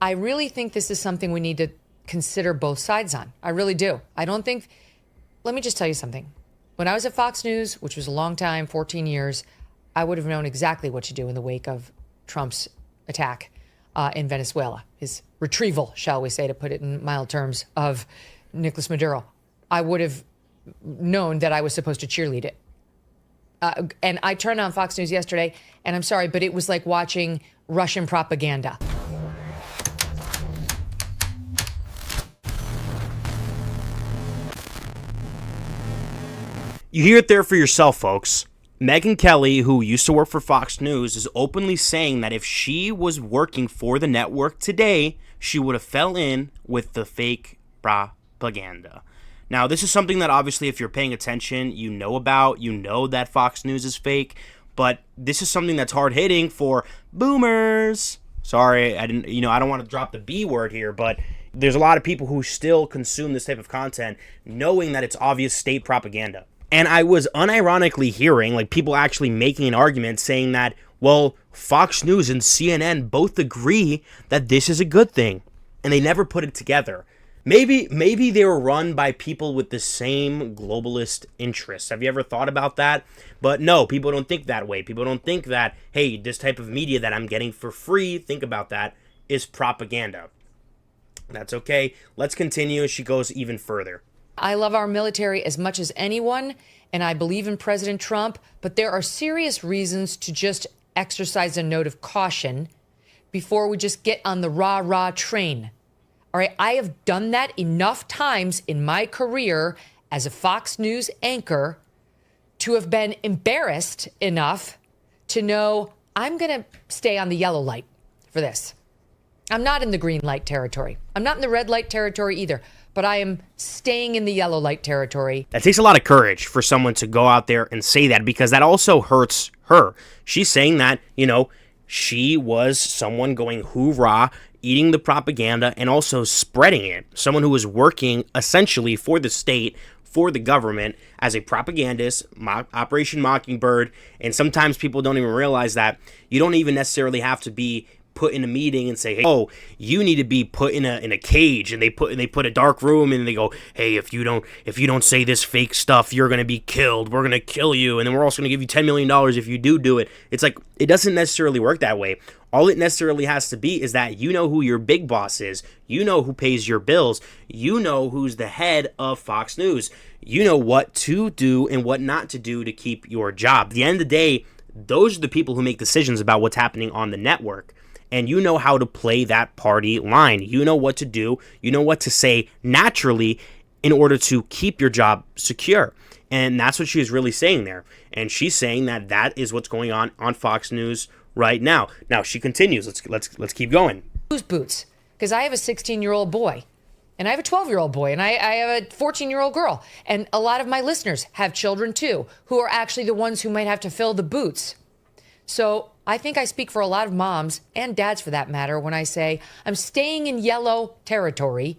I really think this is something we need to consider both sides on. I really do. I don't think, let me just tell you something. When I was at Fox News, which was a long time, 14 years, I would have known exactly what to do in the wake of Trump's attack in Venezuela, his retrieval, shall we say, to put it in mild terms, of Nicolas Maduro. I would have known that I was supposed to cheerlead it. And I turned on Fox News yesterday, and I'm sorry, but it was like watching Russian propaganda. You hear it there for yourself, folks. Megyn Kelly, who used to work for Fox News, is openly saying that if she was working for the network today, she would have fell in with the fake propaganda. Now, this is something that obviously, if you're paying attention, you know about. You know that Fox News is fake, but this is something that's hard-hitting for boomers. Sorry, I don't want to drop the B word here, but there's a lot of people who still consume this type of content knowing that it's obvious state propaganda. And I was unironically hearing like people actually making an argument saying that, well, Fox News and CNN both agree that this is a good thing, and they never put it together. Maybe they were run by people with the same globalist interests. Have you ever thought about that? But no, people don't think that way. People don't think that, hey, this type of media that I'm getting for free, think about that, is propaganda. That's okay. Let's continue as she goes even further. I love our military as much as anyone, and I believe in President Trump, but there are serious reasons to just exercise a note of caution before we just get on the rah-rah train. All right, I have done that enough times in my career as a Fox News anchor to have been embarrassed enough to know I'm going to stay on the yellow light for this. I'm not in the green light territory. I'm not in the red light territory either, but I am staying in the yellow light territory. That takes a lot of courage for someone to go out there and say that, because that also hurts her. She's saying that, she was someone going hoorah, eating the propaganda and also spreading it. Someone who was working essentially for the state, for the government, as a propagandist, Operation Mockingbird. And sometimes people don't even realize that you don't even necessarily have to be put in a meeting and say, hey, oh, you need to be put in a cage, and they put a dark room, and they go, hey, if you don't say this fake stuff, you're gonna be killed. We're gonna kill you, and then we're also gonna give you $10 million if you do it. It's like, it doesn't necessarily work that way. All it necessarily has to be is that you know who your big boss is. You know who pays your bills. You know who's the head of Fox News. You know what to do and what not to do to keep your job. At the end of the day, those are the people who make decisions about what's happening on the network. And you know how to play that party line. You know what to do. You know what to say naturally in order to keep your job secure. And that's what she is really saying there. And she's saying that that is what's going on Fox News right now. Now she continues. Let's keep going. Whose boots? Because I have a 16-year-old boy, and I have a 12-year-old boy, and I have a 14-year-old girl. And a lot of my listeners have children too, who are actually the ones who might have to fill the boots. So I think I speak for a lot of moms and dads for that matter when I say I'm staying in yellow territory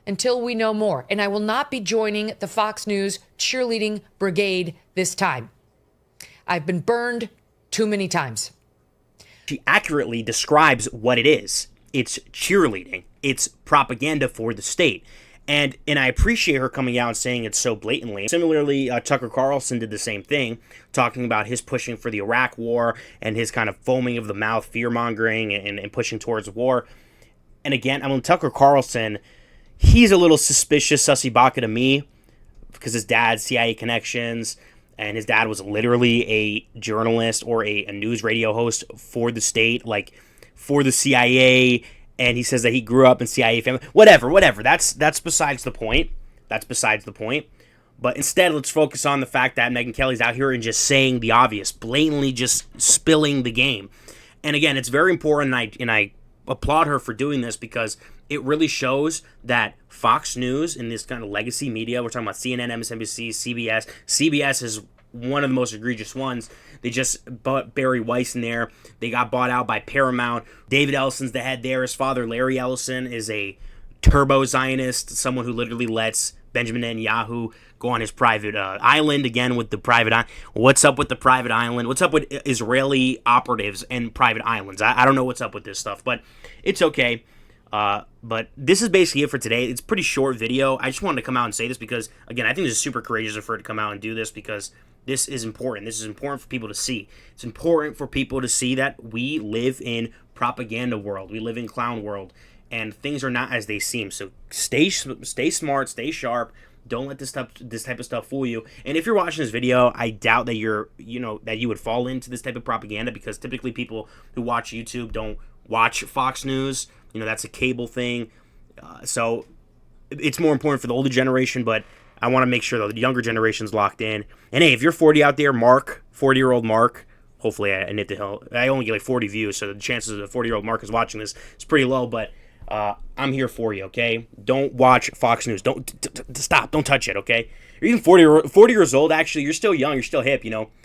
until we know more. And I will not be joining the Fox News cheerleading brigade this time. I've been burned too many times. She accurately describes what it is. It's cheerleading. It's propaganda for the state. And I appreciate her coming out and saying it so blatantly. Similarly, Tucker Carlson did the same thing, talking about his pushing for the Iraq war and his kind of foaming of the mouth, fear-mongering and pushing towards war. And again, Tucker Carlson, he's a little suspicious, sussy baka to me, because his dad's CIA connections, and his dad was literally a journalist or a news radio host for the state, like for the CIA. And he says that he grew up in CIA family. Whatever. That's besides the point. But instead, let's focus on the fact that Megyn Kelly's out here and just saying the obvious, blatantly just spilling the game. And again, it's very important, and I applaud her for doing this, because it really shows that Fox News and this kind of legacy media, we're talking about CNN, MSNBC, CBS. CBS is one of the most egregious ones. They just bought Barry Weiss in there. They got bought out by Paramount. David Ellison's the head there. His father, Larry Ellison, is a turbo-Zionist, someone who literally lets Benjamin Netanyahu go on his private island, again with the private island. What's up with the private island? What's up with Israeli operatives and private islands? I don't know what's up with this stuff, but it's okay. But this is basically it for today. It's a pretty short video. I just wanted to come out and say this because, again, I think this is super courageous of her to come out and do this because this is important. This is important for people to see. It's important for people to see that we live in propaganda world. We live in clown world, and things are not as they seem. So stay smart, stay sharp. Don't let this type of stuff fool you. And if you're watching this video, I doubt that that you would fall into this type of propaganda, because typically people who watch YouTube don't watch Fox News. That's a cable thing. So it's more important for the older generation, but I want to make sure that the younger generation's locked in. And hey, if you're 40 out there, 40-year-old Mark, hopefully I knit the hell. I only get like 40 views, so the chances of the 40-year-old Mark is watching this is pretty low, but I'm here for you, okay? Don't watch Fox News. Don't stop. Don't touch it, okay? You're even 40 years old, actually. You're still young. You're still hip,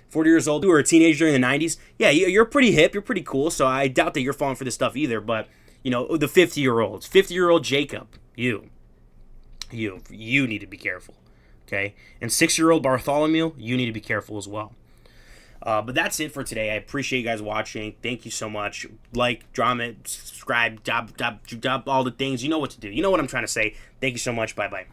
40 years old. You were a teenager during the 90s. Yeah, you're pretty hip. You're pretty cool, so I doubt that you're falling for this stuff either, but, the 50-year-olds. 50-year-old Jacob, you need to be careful, okay? And 6-year-old Bartholomew, you need to be careful as well. But that's it for today. I appreciate you guys watching. Thank you so much. Like, comment, subscribe, job, all the things. You know what to do. You know what I'm trying to say. Thank you so much. Bye-bye.